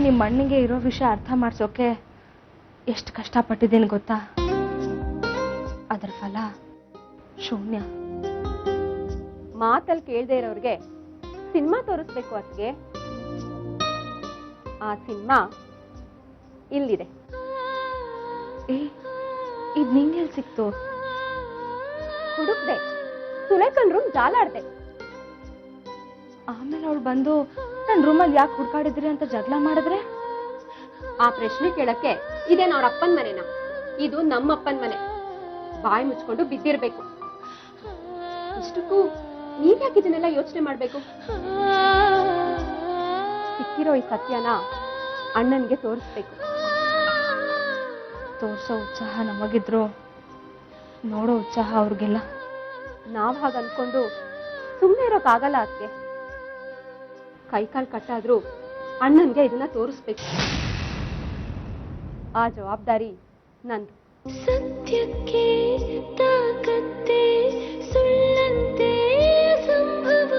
ನಿಮ್ಮ ಅಣ್ಣನಿಗೆ ಇರೋ ವಿಷಯ ಅರ್ಥ ಮಾಡ್ಸೋಕೆ ಎಷ್ಟು ಕಷ್ಟಪಟ್ಟಿದ್ದೀನಿ ಗೊತ್ತಾ? ಅದರ ಫಲ ಶೂನ್ಯ. ಮಾತಲ್ಲಿ ಕೇಳದೆ ಇರೋರಿಗೆ ಸಿನಿಮಾ ತೋರಿಸ್ಬೇಕು ಅದಕ್ಕೆ. ಆ ಸಿನಿಮಾ ಇಲ್ಲಿದೆ. ಇದು ನಿಂಗೆಲ್ಲಿ ಸಿಕ್ತು? ಹುಡುಕ್ದೆ, ಸುಲೇಖನ್ ರೂಮ್ ಜಾಲಾಡ್ದೆ. ಆಮೇಲೆ ಅವಳು ಬಂದು ನನ್ನ ರೂಮಲ್ಲಿ ಯಾಕೆ ಹುಡ್ಕಾಡಿದ್ರಿ ಅಂತ ಜಗಳ ಮಾಡಿದ್ರೆ? ಆ ಪ್ರಶ್ನೆ ಕೇಳಕ್ಕೆ ಇದೇನು ಅವ್ರ ಅಪ್ಪನ ಮನೆನಾ? ಇದು ನಮ್ಮಪ್ಪನ ಮನೆ. ಬಾಯಿ ಮುಚ್ಕೊಂಡು ಬಿದ್ದಿರ್ಬೇಕು. ಇಷ್ಟಕ್ಕೂ ನೀವ್ಯಾಕೆ ಇದನ್ನೆಲ್ಲ ಯೋಚನೆ ಮಾಡ್ಬೇಕು? ಸಿಕ್ಕಿರೋ ಈ ಸತ್ಯನ ಅಣ್ಣನಿಗೆ ತೋರಿಸ್ಬೇಕು. ತೋರ್ಸೋ ಉತ್ಸಾಹ ನಮಗಿದ್ರು ನೋಡೋ ಉತ್ಸಾಹ ಅವ್ರಿಗೆಲ್ಲ. ನಾವ್ ಹಾಗ ಅನ್ಕೊಂಡು ಸುಮ್ಮನೆ ಇರೋಕ್ಕಾಗಲ್ಲ. ಅದಕ್ಕೆ ಕೈಕಾಲ್ ಕಟ್ಟಾದ್ರೂ ಅಣ್ಣನ್ಗೆ ಇದನ್ನ ತೋರಿಸ್ಬೇಕು. ಆ ಜವಾಬ್ದಾರಿ ನಂದು. ಸತ್ಯಕ್ಕೆ ತಾಕತ್ತೆ ಸುಳ್ಳಂತೆ ಸಂಭವ,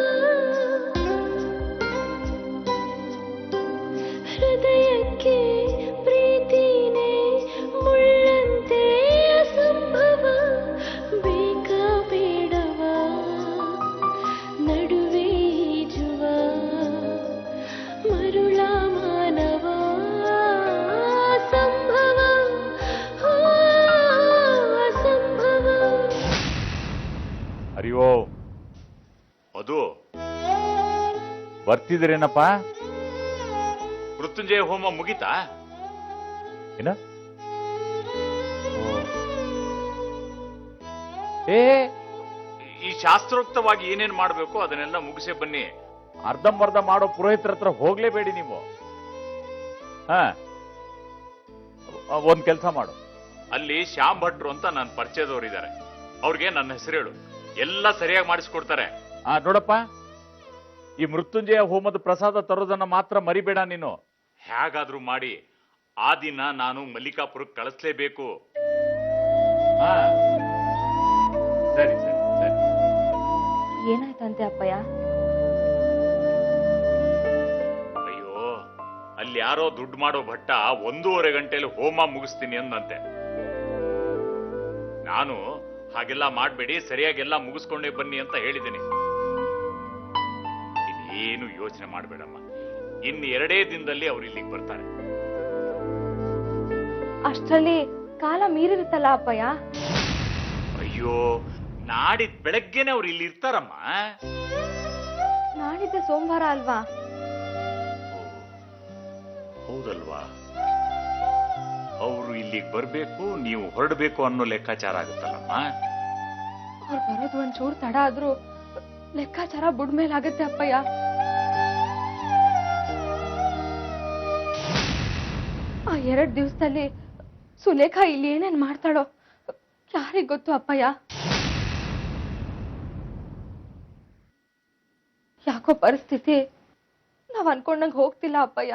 ಹೃದಯಕ್ಕೆ ಪ್ರೀತಿನೇ ಮುಳ್ಳಂತೆ ಅಸಂಭವ. ಬೇಕಾ ಬೇಡವ ನಡುವೆ ಈಜುವ ಮರುಳ ಮಾನವ ಸಂಭವ ಅಸಂಭವ. ಅರಿವೋ ಅದು ಬರ್ತಿದ್ರೇನಪ್ಪ? ಮೃತ್ಯುಂಜಯ ಹೋಮ ಮುಗಿತಾ? ಏನ? ಏ, ಈ ಶಾಸ್ತ್ರೋಕ್ತವಾಗಿ ಏನೇನ್ ಮಾಡ್ಬೇಕು ಅದನ್ನೆಲ್ಲ ಮುಗಿಸೇ ಬನ್ನಿ. ಅರ್ಧಂಬರ್ಧ ಮಾಡೋ ಪುರೋಹಿತರ ಹತ್ರ ಹೋಗ್ಲೇಬೇಡಿ ನೀವು. ಹಾ, ಒಂದ್ ಕೆಲ್ಸ ಮಾಡು. ಅಲ್ಲಿ ಶ್ಯಾಮ್ ಭಟ್ರು ಅಂತ ನನ್ನ ಪರಿಚಯದವ್ರು ಇದ್ದಾರೆ. ಅವ್ರಿಗೆ ನನ್ನ ಹೆಸರು ಹೇಳು, ಎಲ್ಲ ಸರಿಯಾಗಿ ಮಾಡಿಸ್ಕೊಡ್ತಾರೆ. ನೋಡಪ್ಪ, ಈ ಮೃತ್ಯುಂಜಯ ಹೋಮದ ಪ್ರಸಾದ ತರೋದನ್ನ ಮಾತ್ರ ಮರಿಬೇಡ ನೀನು. ಹೇಗಾದ್ರೂ ಮಾಡಿ ಆ ದಿನ ನಾನು ಮಲ್ಲಿಕಾಪುರಕ್ಕೆ ಕಳಿಸ್ಲೇಬೇಕು. ಹಾ, ಸರಿ ಸರಿ ಸರಿ. ಏನಾಯ್ತಂತೆ ಅಪ್ಪಯ್ಯ? ಅಯ್ಯೋ, ಅಲ್ಲಿ ಯಾರೋ ದುಡ್ಡು ಮಾಡೋ ಭಟ್ಟ 1.5 ಗಂಟೆಯಲ್ಲಿ ಹೋಮ ಮುಗಿಸ್ತೀನಿ ಅಂದಂತೆ. ನಾನು ಹಾಗೆಲ್ಲ ಮಾಡ್ಬೇಡಿ, ಸರಿಯಾಗೆಲ್ಲ ಮುಗಿಸ್ಕೊಂಡೇ ಬನ್ನಿ ಅಂತ ಹೇಳಿದ್ದೀನಿ. ಇದೇನು ಯೋಚನೆ ಮಾಡ್ಬೇಡಮ್ಮ. ಇನ್ನು 2 ದಿನದಲ್ಲಿ ಅವ್ರು ಇಲ್ಲಿಗೆ ಬರ್ತಾರೆ. ಅಷ್ಟರಲ್ಲಿ ಕಾಲ ಮೀರಿರುತ್ತಲ್ಲ ಅಪ್ಪಯ್ಯ. ಅಯ್ಯೋ, ನಾಡಿದ್ ಬೆಳಗ್ಗೆನೆ ಅವ್ರು ಇಲ್ಲಿ ಇರ್ತಾರಮ್ಮ. ನಾಳಿದ್ದೆ ಸೋಮವಾರ ಅಲ್ವಾ? ಹೌದಲ್ವಾ? ಅವರು ಇಲ್ಲಿಗೆ ಬರ್ಬೇಕು, ನೀವು ಹೊರಡಬೇಕು ಅನ್ನೋ ಲೆಕ್ಕಾಚಾರ ಆಗುತ್ತಲ್ಲಮ್ಮ. ಅವ್ರು ಬರೋದು ಒಂಚೂರು ತಡ ಆದ್ರೂ ಲೆಕ್ಕಾಚಾರ ಬುಡ್ಮೇಲಾಗತ್ತೆ ಅಪ್ಪಯ್ಯ. ಆ 2 ದಿವಸದಲ್ಲಿ ಸುಲೇಖಾ ಇಲ್ಲಿ ಏನೇನ್ ಮಾಡ್ತಾಳೋ ಯಾರಿಗ್ ಗೊತ್ತು ಅಪ್ಪಯ್ಯ. ಯಾಕೋ ಪರಿಸ್ಥಿತಿ ನಾವ್ ಅನ್ಕೊಂಡಂಗ್ ಹೋಗ್ತಿಲ್ಲ ಅಪ್ಪಯ್ಯ.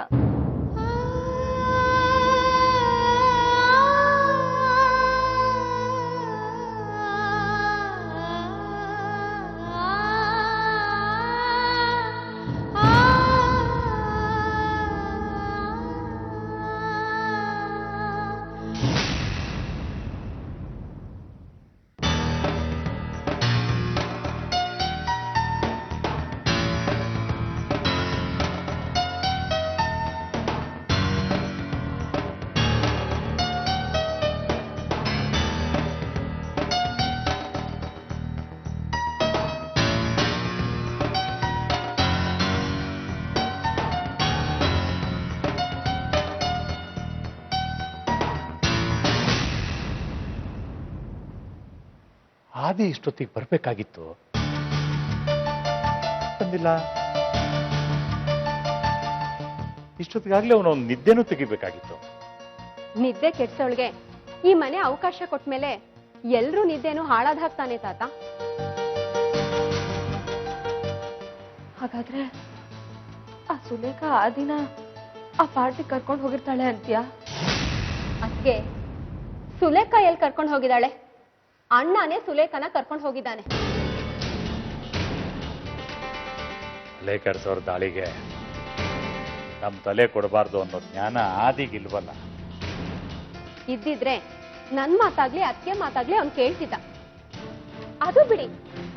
ಆದಿ ಇಷ್ಟೊತ್ತಿಗೆ ಬರ್ಬೇಕಾಗಿತ್ತು, ಬಂದಿಲ್ಲ. ಇಷ್ಟೊತ್ತಿಗಾಗ್ಲೇ ಅವನೊಂದು ನಿದ್ದೆನೂ ತೆಗಿಬೇಕಾಗಿತ್ತು. ನಿದ್ದೆ ಕೆಡ್ಸೋಳ್ಗೆ ಈ ಮನೆ ಅವಕಾಶ ಕೊಟ್ಮೇಲೆ ಎಲ್ರೂ ನಿದ್ದೆನೂ ಹಾಳಾದ್ ಹಾಕ್ತಾನೆ ತಾತ. ಹಾಗಾದ್ರೆ ಆ ಸುಲೇಖಾ ಆ ದಿನ ಆ ಪಾರ್ಟಿ ಕರ್ಕೊಂಡು ಹೋಗಿರ್ತಾಳೆ ಅಂತ್ಯಾ? ಅದ್ಕೆ ಸುಲೇಖಾ ಎಲ್ಲಿ ಕರ್ಕೊಂಡು ಹೋಗಿದ್ದಾಳೆ? ಅಣ್ಣನೇ ಸುಲೇಖನ ಕರ್ಕೊಂಡು ಹೋಗಿದ್ದಾನೆ. ಲೇಖರ್ಸವ್ರ ದಾಳಿಗೆ ನಮ್ಮ ತಲೆ ಕೊಡಬಾರ್ದು ಅನ್ನೋ ಜ್ಞಾನ ಆದಿಗಿಲ್ವಲ್ಲ. ಇದ್ದಿದ್ರೆ ನನ್ ಮಾತಾಗ್ಲಿ ಅತ್ತಿಗೆ ಮಾತಾಗ್ಲಿ ಅವ್ನು ಕೇಳ್ತಿದ್ದ. ಅದು ಬಿಡಿ,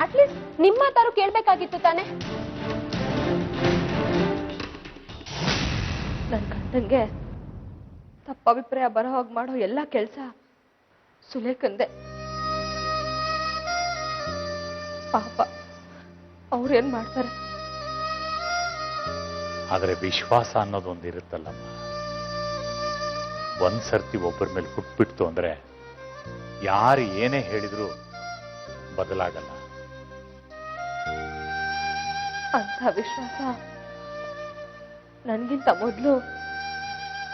ಅಟ್ಲೀಸ್ಟ್ ನಿಮ್ಮ ಮಾತಾರು ಕೇಳ್ಬೇಕಾಗಿತ್ತು ತಾನೆ. ನನ್ನ ಗಂಡಂಗೆ ತಪ್ಪಭಿಪ್ರಾಯ ಬರೋ ಹಾಗೆ ಮಾಡೋ ಎಲ್ಲ ಕೆಲಸ ಸುಲೇಖಂದೆ. ಪಾಪ ಅವ್ರೇನ್ ಮಾಡ್ತಾರೆ. ಆದರೆ ವಿಶ್ವಾಸ ಅನ್ನೋದೊಂದಿರುತ್ತಲ್ಲಮ್ಮ. ಒಂದ್ಸರ್ತಿ ಒಬ್ಬರ ಮೇಲೆ ಹುಟ್ಬಿಡ್ತು ಅಂದ್ರೆ ಯಾರು ಏನೇ ಹೇಳಿದ್ರು ಬದಲಾಗಲ್ಲ. ಅಂತ ವಿಶ್ವಾಸ ನನ್ಗಿಂತ ಮೊದಲು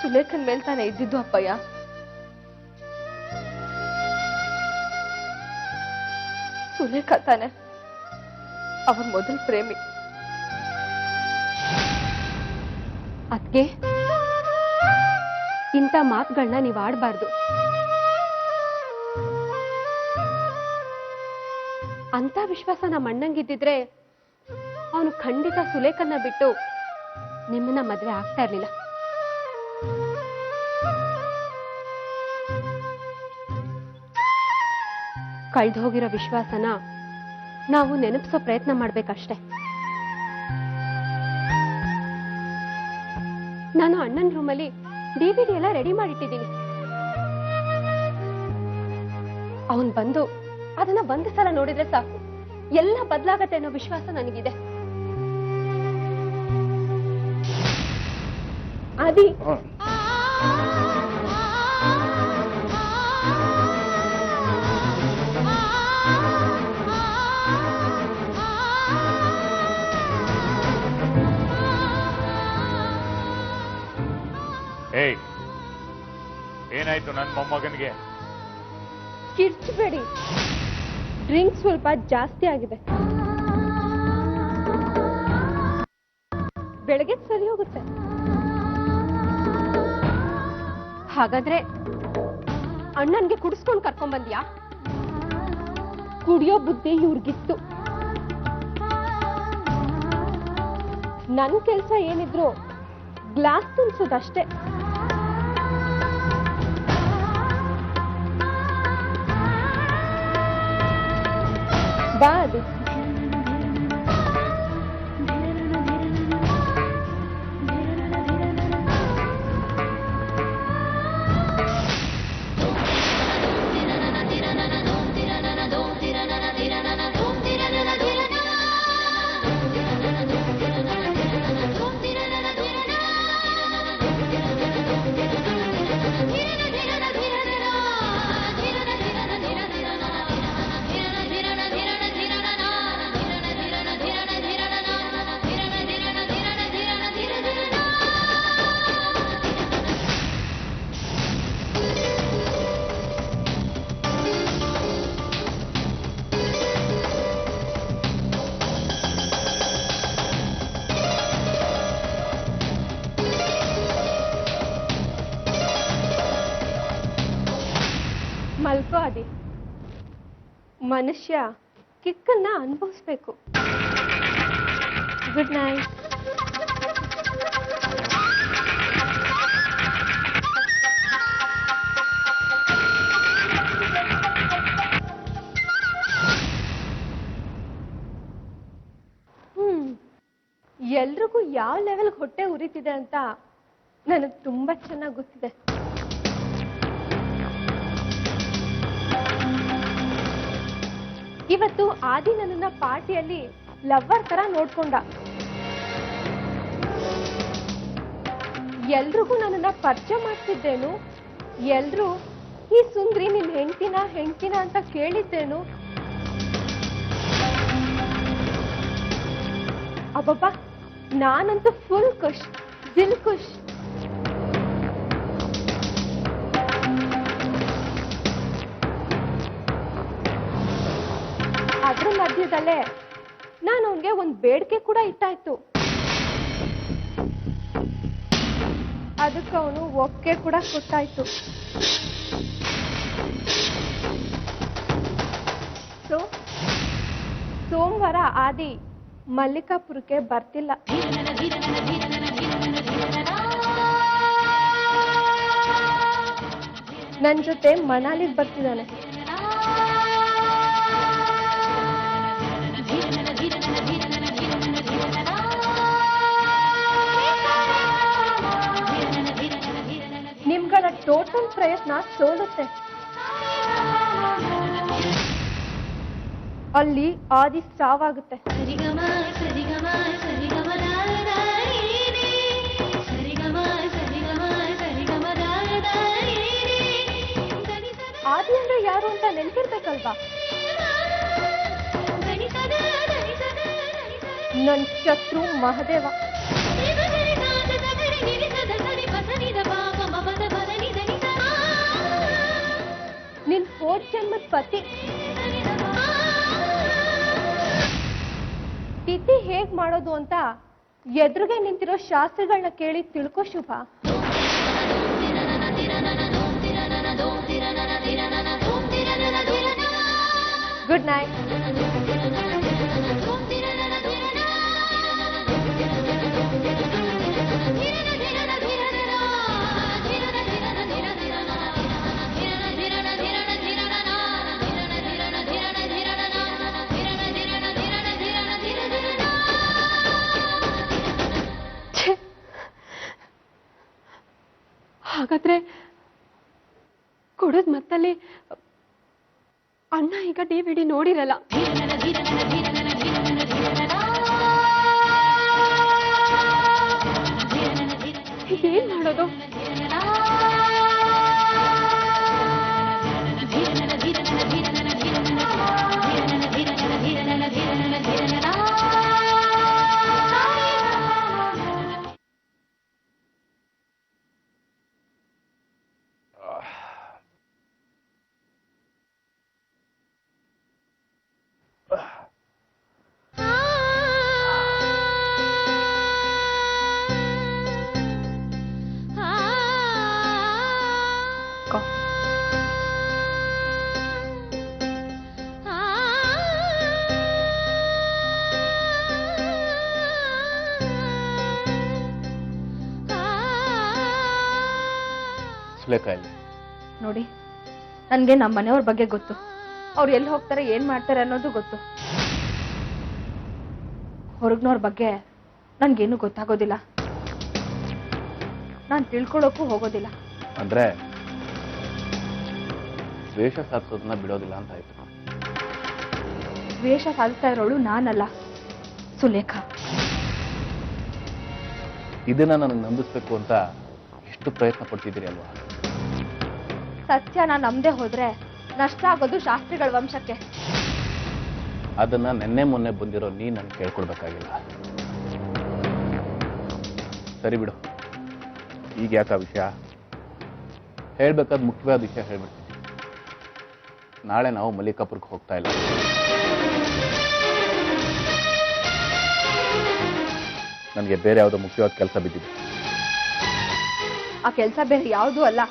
ಸುಲೇಖನ್ ಮೇಲ್ ತಾನೇ ಇದ್ದಿದ್ದು ಅಪ್ಪಯ್ಯ. ಸುಲೇಖ ತಾನೆ ಅವನ್ ಮೊದಲ ಪ್ರೇಮಿ. ಅದ್ಕೆ ಇಂಥ ಮಾತುಗಳನ್ನ ನೀವು ಆಡಬಾರ್ದು. ಅಂತ ವಿಶ್ವಾಸ ನಮ್ಮ ಅಣ್ಣಂಗಿದ್ದಿದ್ರೆ ಅವನು ಖಂಡಿತ ಸುಲೇಖನ್ನ ಬಿಟ್ಟು ನಿಮ್ಮನ್ನ ಮದ್ವೆ ಆಗ್ತಾ ಇರ್ಲಿಲ್ಲ. ಕಳ್ದು ಹೋಗಿರೋ ವಿಶ್ವಾಸನ ನಾವು ನೆನಪಿಸೋ ಪ್ರಯತ್ನ ಮಾಡ್ಬೇಕಷ್ಟೆ. ನಾನು ಅಣ್ಣನ ರೂಮಲ್ಲಿ DVD ಎಲ್ಲ ರೆಡಿ ಮಾಡಿಟ್ಟಿದ್ದೀನಿ. ಅವನ್ ಬಂದು ಅದನ್ನ ಒಂದು ಸಲ ನೋಡಿದ್ರೆ ಸಾಕು, ಎಲ್ಲ ಬದಲಾಗತ್ತೆ ಅನ್ನೋ ವಿಶ್ವಾಸ ನನಗಿದೆ. ಆದಿ, ಏಯ್, ಏನಾಯ್ತು ನನ್ನ ಮೊಮ್ಮಗನಿಗೆ? ಕಿರ್ಚಬೇಡಿ, ಡ್ರಿಂಕ್ ಸ್ವಲ್ಪ ಜಾಸ್ತಿ ಆಗಿದೆ. ಬೆಳಗ್ಗೆ ಸರಿ ಹೋಗುತ್ತೆ. ಹಾಗಾದ್ರೆ ಅಣ್ಣನ್ಗೆ ಕುಡಿಸ್ಕೊಂಡು ಕರ್ಕೊಂಡ್ ಬಂದ್ಯಾ? ಕುಡಿಯೋ ಬುದ್ಧಿ ಇವ್ರಿಗಿತ್ತು. ನನ್ ಕೆಲ್ಸ ಏನಿದ್ರು ಗ್ಲಾಸ್ ತುಂಬಿಸೋದಷ್ಟೇ. ಬಾ ಅದು. ಮಲ್ಕೋ ಅದಿ. ಮನುಷ್ಯ ಕಿಕ್ಕನ್ನ ಅನುಭವಿಸ್ಬೇಕು. Good night. ಎಲ್ರಿಗೂ ಯಾವ ಲೆವೆಲ್ ಹೊಟ್ಟೆ ಉರಿತಿದೆ ಅಂತ ನನಗೆ ತುಂಬಾ ಚೆನ್ನಾಗಿ ಗೊತ್ತಿದೆ. ಇವತ್ತು ಆದಿ ನನ್ನನ್ನ ಪಾರ್ಟಿಯಲ್ಲಿ ಲವ್ವರ್ ತರ ನೋಡ್ಕೊಂಡ. ಎಲ್ರಿಗೂ ನನ್ನನ್ನ ಪರಿಚಯ ಮಾಡ್ತಿದ್ದೇನು, ಎಲ್ರೂ ಈ ಸುಂದ್ರಿ ನಿನ್ ಹೆಂಡ್ತಿನ ಅಂತ ಕೇಳಿದ್ದೇನು. ಅಬ್ಬಬ್ಬ, ನಾನಂತೂ ಫುಲ್ ಖುಷ್, ದಿಲ್ ಖುಷ್. ಅದ್ರ ಮಧ್ಯದಲ್ಲೇ ನಾನು ಅವನ್ಗೆ ಒಂದು ಬೇಡಿಕೆ ಕೂಡ ಇಟ್ಟಾಯ್ತು. ಅದಕ್ಕೆ ಅವನು ಒಕ್ಕೆ ಕೂಡ ಕೊಟ್ಟಾಯ್ತು. ಸೋಮವಾರ ಆದಿ ಮಲ್ಲಿಕಾಪುರಕ್ಕೆ ಬರ್ತಿಲ್ಲ. ನನ್ನ ಜೊತೆ ಮನಾಲಿಗೆ ಬರ್ತಿದ್ದಾನೆ. ನಿಮ್ಗಳ ಟೋಟಲ್ ಪ್ರಯತ್ನ ಸೋಲುತ್ತೆ. ಅಲ್ಲಿ ಆದಿ ಸಾವಾಗುತ್ತೆ. ಆದಿ ಅಂದ್ರೆ ಯಾರು ಅಂತ ನೆನಪಿರ್ಬೇಕಲ್ವಾ? ನನ್ ಶತ್ರು ಮಹದೇವ. ನಿನ್ 4 ಜನ್ಮದ ಪತಿ. ತಿಥಿ ಹೇಗ್ ಮಾಡೋದು ಅಂತ ಎದುರಿಗೆ ನಿಂತಿರೋ ಶಾಸ್ತ್ರಿಗಳನ್ನ ಕೇಳಿ ತಿಳ್ಕೊ ಶುಭ. Good night. ಹಾಗಾದ್ರೆ ಕೊಡೋದ್ ಮತ್ತಲ್ಲಿ ಅಣ್ಣ ಈಗ DVD ನೋಡಿರಲ್ಲ. ಏನ್ ಮಾಡೋದು? ನೋಡಿ, ನನ್ಗೆ ನಮ್ಮ ಮನೆಯವ್ರ ಬಗ್ಗೆ ಗೊತ್ತು. ಅವ್ರು ಎಲ್ಲಿ ಹೋಗ್ತಾರೆ, ಏನ್ ಮಾಡ್ತಾರೆ ಅನ್ನೋದು ಗೊತ್ತು. ಹೊರಗ್ನವ್ರ ಬಗ್ಗೆ ನನ್ಗೇನು ಗೊತ್ತಾಗೋದಿಲ್ಲ. ನಾನ್ ತಿಳ್ಕೊಳ್ಳೋಕ್ಕೂ ಹೋಗೋದಿಲ್ಲ. ಅಂದ್ರೆ ದ್ವೇಷ ಸಾಧಿಸೋದನ್ನ ಬಿಡೋದಿಲ್ಲ ಅಂತ ಆಯ್ತು. ದ್ವೇಷ ಸಾಧಿಸ್ತಾ ಇರೋಳು ನಾನಲ್ಲ, ಸುಲೇಖ. ಇದನ್ನ ನನಗೆ ನಂಬಿಸ್ಬೇಕು ಅಂತ ಎಷ್ಟು ಪ್ರಯತ್ನ ಪಡ್ತಿದ್ದೀರಿ ಅಲ್ವಾ? ಸತ್ಯನ ನಮ್ದೇ ಹೋದ್ರೆ ನಷ್ಟ ಆಗೋದು ಶಾಸ್ತ್ರಿಗಳ ವಂಶಕ್ಕೆ. ಅದನ್ನ ನೆನ್ನೆ ಮೊನ್ನೆ ಬಂದಿರೋ ನೀ ನನ್ಗೆ ಕೇಳ್ಕೊಡ್ಬೇಕಾಗಿಲ್ಲ. ಸರಿ ಬಿಡು, ಈಗ ಯಾಕೆ ಆ ವಿಷಯ? ಹೇಳ್ಬೇಕಾದ ಮುಖ್ಯವಾದ ವಿಷಯ ಹೇಳ್ಬಿಡ್ತೀನಿ. ನಾಳೆ ನಾವು ಮಲ್ಲಿಕಾಪುರಕ್ಕೆ ಹೋಗ್ತಾ ಇಲ್ಲ. ನನಗೆ ಬೇರೆ ಯಾವುದೋ ಮುಖ್ಯವಾದ ಕೆಲಸ ಬಿದ್ದಿದೆ. ಆ ಕೆಲಸ ಬೇರೆ ಯಾವುದೂ ಅಲ್ಲ.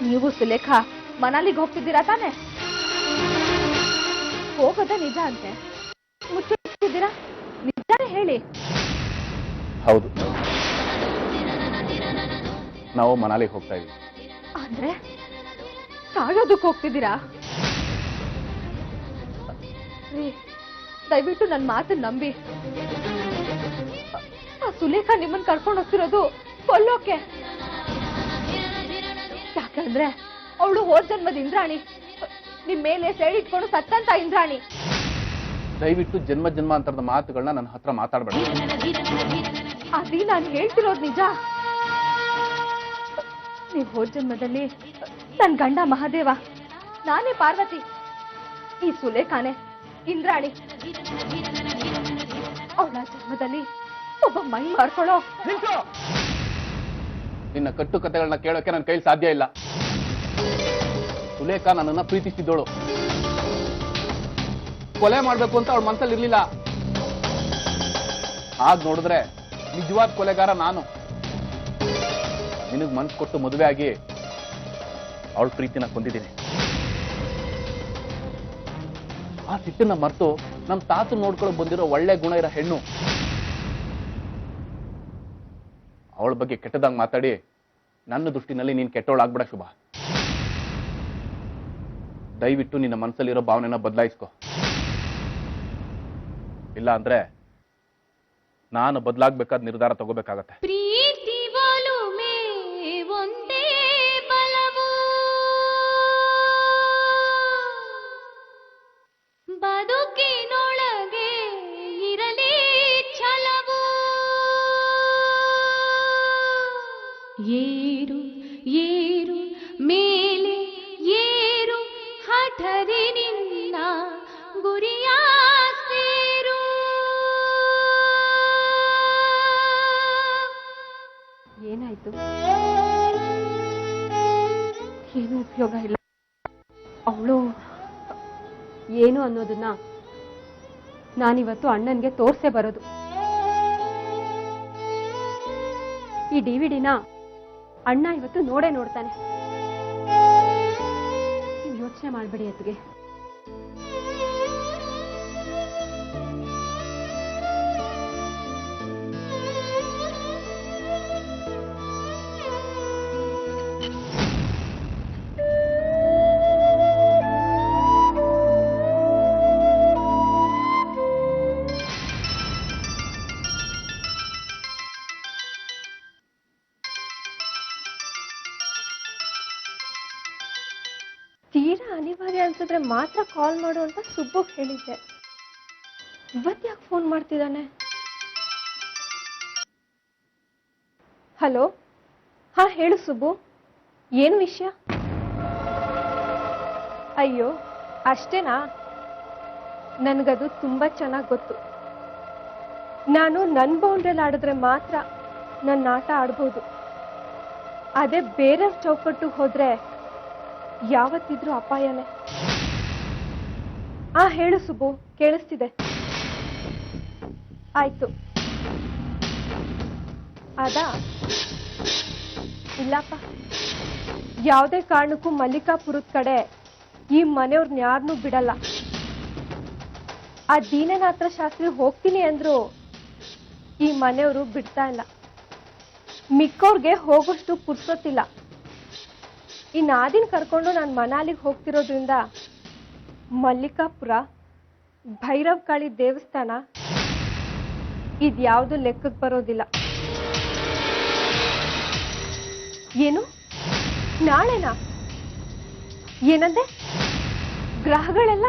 ನೀವು ಸುಲೇಖ ಮನಾಲಿಗೆ ಹೋಗ್ತಿದ್ದೀರಾ ತಾನೆ? ಹೋಗೋದ ನಿಜ ಅಂತೆ, ಮುಚ್ಚಿದ್ದೀರಾ? ನಿಜಾನೇ ಹೇಳಿ. ಹೌದು, ನಾವು ಮನಾಲಿಗೆ ಹೋಗ್ತಾ ಇದ್ದೀವಿ. ಅಂದ್ರೆ ಸಾಯೋದಕ್ಕೆ ಹೋಗ್ತಿದ್ದೀರಾ? ರೀ, ದಯವಿಟ್ಟು ನನ್ನ ಮಾತನ್ನ ನಂಬಿ. ಆ ಸುಲೇಖ ನಿಮ್ಮನ್ನ ಕರ್ಕೊಂಡು ಹೋಗ್ತಿರೋದು ಕೊಲ್ಲೋಕೆ. ಯಾಕಂದ್ರೆ ಅವಳು ಹೋದ ಜನ್ಮದ ಇಂದ್ರಾಣಿ, ನಿಮ್ ಮೇಲೆ ಸೇಡಿಟ್ಕೊಂಡು ಸತ್ತಂತ ಇಂದ್ರಾಣಿ. ದಯವಿಟ್ಟು ಜನ್ಮ ಜನ್ಮಾಂತರದ ಮಾತುಗಳನ್ನ ನನ್ನ ಹತ್ರ ಮಾತಾಡಬೇಡ. ಅದಿ ನಾನು ಹೇಳ್ತಿರೋದು ನಿಜ. ನೀವ್ ಹೋದ ಜನ್ಮದಲ್ಲಿ ನನ್ ಗಂಡ ಮಹಾದೇವ, ನಾನೇ ಪಾರ್ವತಿ, ಈ ಸುಲೇಖಾನೆ ಇಂದ್ರಾಣಿ. ಅವಳ ಜನ್ಮದಲ್ಲಿ ಒಬ್ಬ ಮೈ ಮಾಡ್ಕೊಳ್ಳೋ. ನಿನ್ನ ಕಟ್ಟು ಕಥೆಗಳನ್ನ ಕೇಳೋಕೆ ನನ್ನ ಕೈಲಿ ಸಾಧ್ಯ ಇಲ್ಲ. ಸುಲೇಖ ನನ್ನನ್ನ ಪ್ರೀತಿಸಿದ್ದೋಳು. ಕೊಲೆ ಮಾಡ್ಬೇಕು ಅಂತ ಅವಳ ಮನಸ್ಸಲ್ಲಿ ಇರ್ಲಿಲ್ಲ. ಹಾಗೆ ನೋಡಿದ್ರೆ ನಿಜವಾದ ಕೊಲೆಗಾರ ನಾನು. ನಿನಗ್ ಮನ್ಸು ಕೊಟ್ಟು ಮದುವೆ ಆಗಿ ಅವಳ ಪ್ರೀತಿನ ಕೊಂದಿದ್ದೀನಿ. ಆ ಸಿಟ್ಟನ್ನ ಮರೆತು ನಮ್ ತಾತು ನೋಡ್ಕೊಳಕ್ ಬಂದಿರೋ ಒಳ್ಳೆ ಗುಣ ಇರೋ ಹೆಣ್ಣು. ಅವಳ ಬಗ್ಗೆ ಕೆಟ್ಟದಾಗ ಮಾತಾಡಿ ನನ್ನ ದೃಷ್ಟಿನಲ್ಲಿ ನೀನ್ ಕೆಟ್ಟವಳಾಗ್ಬೇಡ ಶುಭ. ದಯವಿಟ್ಟು ನಿನ್ನ ಮನಸ್ಸಲ್ಲಿರೋ ಭಾವನೆನ ಬದಲಾಯಿಸ್ಕೊ. ಇಲ್ಲ ಅಂದ್ರೆ ನಾನು ಬದಲಾಗಬೇಕಾದ ನಿರ್ಧಾರ ತಗೋಬೇಕಾಗತ್ತೆ. ಪ್ರೀತಿ ಒಲುಮೆ ಒಂದೇ ಬಲವು ಬದುಕಿನೊಳಗೆ ಇರಲಿ ಛಲವು ಏರು ಏರು ಮೇಲೆ ಏರು ಹಠರಿ ನಿನ್ನ ಗುರಿಯ ಸೇರು. ಏನಾಯ್ತು? ಏನು ಉಪಯೋಗ ಇಲ್ಲ. ಅವಳು ಏನು ಅನ್ನೋದನ್ನ ನಾನಿವತ್ತು ಅಣ್ಣನ್ಗೆ ತೋರ್ಸೇ ಬರೋದು. ಈ ಡಿವಿಡಿನ ಅಣ್ಣ ಇವತ್ತು ನೋಡೇ ನೋಡ್ತಾನೆ. ಯೋಚನೆ ಮಾಡ್ಬೇಡಿ ಅತ್ತಿಗೆ. ತೀರಾ ಅನಿವಾರ್ಯ ಅನ್ಸಿದ್ರೆ ಮಾತ್ರ ಕಾಲ್ ಮಾಡು ಅಂತ ಸುಬ್ಬುಗ್ ಹೇಳಿದ್ದೆ. ಇವತ್ತು ಯಾಕೆ ಫೋನ್ ಮಾಡ್ತಿದ್ದಾನೆ? ಹಲೋ, ಹಾ ಹೇಳು ಸುಬ್ಬು, ಏನು ವಿಷಯ? ಅಯ್ಯೋ ಅಷ್ಟೇನಾ? ನನಗದು ತುಂಬಾ ಚೆನ್ನಾಗಿ ಗೊತ್ತು. ನಾನು ನನ್ನ ಬೌಂಡ್ರಿಯಲ್ಲಿ ಆಡಿದ್ರೆ ಮಾತ್ರ ನನ್ನ ಆಟ ಆಡ್ಬೋದು. ಅದೇ ಬೇರೆಯವ್ರ ಚೌಕಟ್ಟು ಹೋದ್ರೆ ಯಾವತ್ತಿದ್ರೂ ಅಪಾಯನೇ. ಹೇಳು ಸುಬ್ಬು, ಕೇಳಿಸ್ತಿದೆ. ಆಯ್ತು. ಅದಾ? ಇಲ್ಲಪ್ಪ, ಯಾವುದೇ ಕಾರಣಕ್ಕೂ ಮಲ್ಲಿಕಾಪುರದ ಕಡೆ ಈ ಮನೆಯವ್ರನ್ನ ಯಾರನ್ನೂ ಬಿಡಲ್ಲ. ಆ ದೀನನಾಥ ಶಾಸ್ತ್ರಿ ಹೋಗ್ತೀನಿ ಅಂದ್ರು ಈ ಮನೆಯವರು ಬಿಡ್ತಾ ಇಲ್ಲ. ಮಿಕ್ಕವ್ರಿಗೆ ಹೋಗೋಷ್ಟು ಪುರ್ಸೊತ್ತಿಲ್ಲ. ಇನ್ನು ಆದಿನ ಕರ್ಕೊಂಡು ನಾನು ಮನಾಲಿಗೆ ಹೋಗ್ತಿರೋದ್ರಿಂದ ಮಲ್ಲಿಕಾಪುರ, ಭೈರವ್ ಕಾಳಿ ದೇವಸ್ಥಾನ ಇದ್ಯಾವುದು ಲೆಕ್ಕಕ್ಕೆ ಬರೋದಿಲ್ಲ. ಏನು ನಾಳೆನಾ? ಏನಂದೆ? ಗ್ರಹಗಳೆಲ್ಲ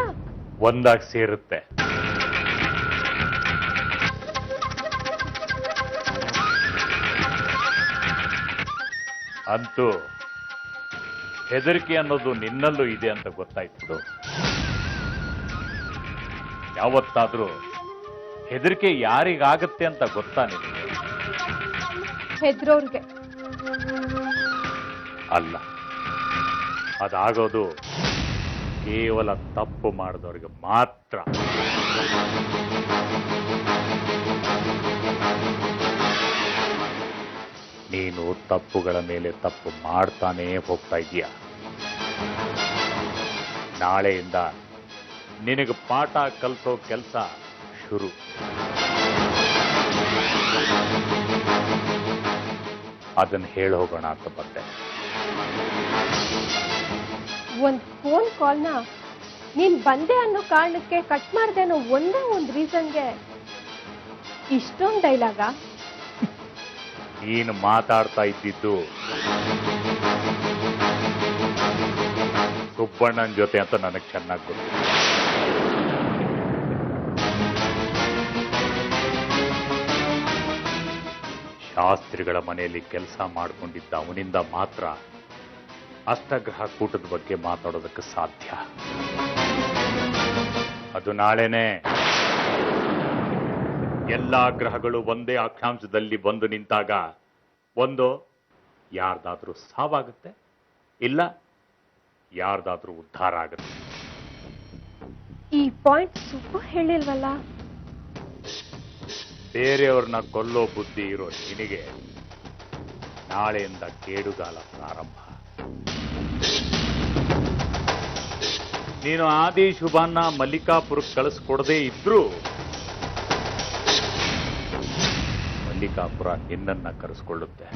ಒಂದಾಗಿ ಸೇರುತ್ತೆ. ಅಂತೂ ಹೆದರಿಕೆ ಅನ್ನೋದು ನಿನ್ನಲ್ಲೂ ಇದೆ ಅಂತ ಗೊತ್ತಾಯ್ತು. ಯಾವತ್ತಾದ್ರೂ ಹೆದರಿಕೆ ಯಾರಿಗಾಗತ್ತೆ ಅಂತ ಗೊತ್ತಾ ನಿನಗೆ? ಹೆದ್ರೋರ್ಗೆ. ಅಲ್ಲ, ಅದಾಗೋದು ಕೇವಲ ತಪ್ಪು ಮಾಡಿದವ್ರಿಗೆ ಮಾತ್ರ. ನೀನು ತಪ್ಪುಗಳ ಮೇಲೆ ತಪ್ಪು ಮಾಡ್ತಾನೇ ಹೋಗ್ತಾ ಇದೀಯ. ನಾಳೆಯಿಂದ ನಿನಗೆ ಪಾಠ ಕಲಿಸೋ ಕೆಲಸ ಶುರು. ಅದನ್ನು ಹೇಳಿ ಹೋಗೋಣ ಅಂತ ಬಂದೆ. ಒಂದು ಫೋನ್ ಕಾಲ್ನ ನೀನ್ ಬಂದೆ ಅನ್ನೋ ಕಾರಣಕ್ಕೆ ಕಟ್ ಮಾಡ್ದೆ ಅನ್ನೋ ಒಂದೇ ಒಂದು ರೀಸನ್ಗೆ ಇಷ್ಟೊಂದು ಡೈಲಾಗ? ನೀನು ಮಾತಾಡ್ತಾ ಇದ್ದಿದ್ದು ಸುಬ್ಬಣ್ಣನ ಜೊತೆ ಅಂತ ನನಗೆ ಚೆನ್ನಾಗಿ ಗೊತ್ತು. ಶಾಸ್ತ್ರಿಗಳ ಮನೆಯಲ್ಲಿ ಕೆಲಸ ಮಾಡಿಕೊಂಡಿದ್ದ ಅವನಿಂದ ಮಾತ್ರ ಅಷ್ಟಗ್ರಹ ಕೂಟದ ಬಗ್ಗೆ ಮಾತಾಡೋದಕ್ಕೆ ಸಾಧ್ಯ. ಅದು ನಾಳೆನೆ. ಎಲ್ಲಾ ಗ್ರಹಗಳು ಒಂದೇ ಅಕ್ಷಾಂಶದಲ್ಲಿ ಬಂದು ನಿಂತಾಗ ಒಂದು ಯಾರ್ದಾದ್ರೂ ಸಾವಾಗುತ್ತೆ, ಇಲ್ಲ ಯಾರ್ದಾದ್ರೂ ಉದ್ಧಾರ ಆಗುತ್ತೆ. ಈ ಪಾಯಿಂಟ್ ಸುಬ್ಬು ಹೇಳಿಲ್ವಲ್ಲ? ಬೇರೆಯವ್ರನ್ನ ಕೊಲ್ಲೋ ಬುದ್ಧಿ ಇರೋ ನಿನಗೆ ನಾಳೆಯಿಂದ ಕೇಡುಗಾಲ ಪ್ರಾರಂಭ. ನೀನು ಆದಿ ಶುಭಾನ್ನ ಮಲ್ಲಿಕಾಪುರಕ್ಕೆ ಕಳಿಸ್ಕೊಡದೇ ಇದ್ರೂ ಮಲ್ಲಿಕಾಪುರ ನಿನ್ನನ್ನ ಕರೆಸ್ಕೊಳ್ಳುತ್ತೆ.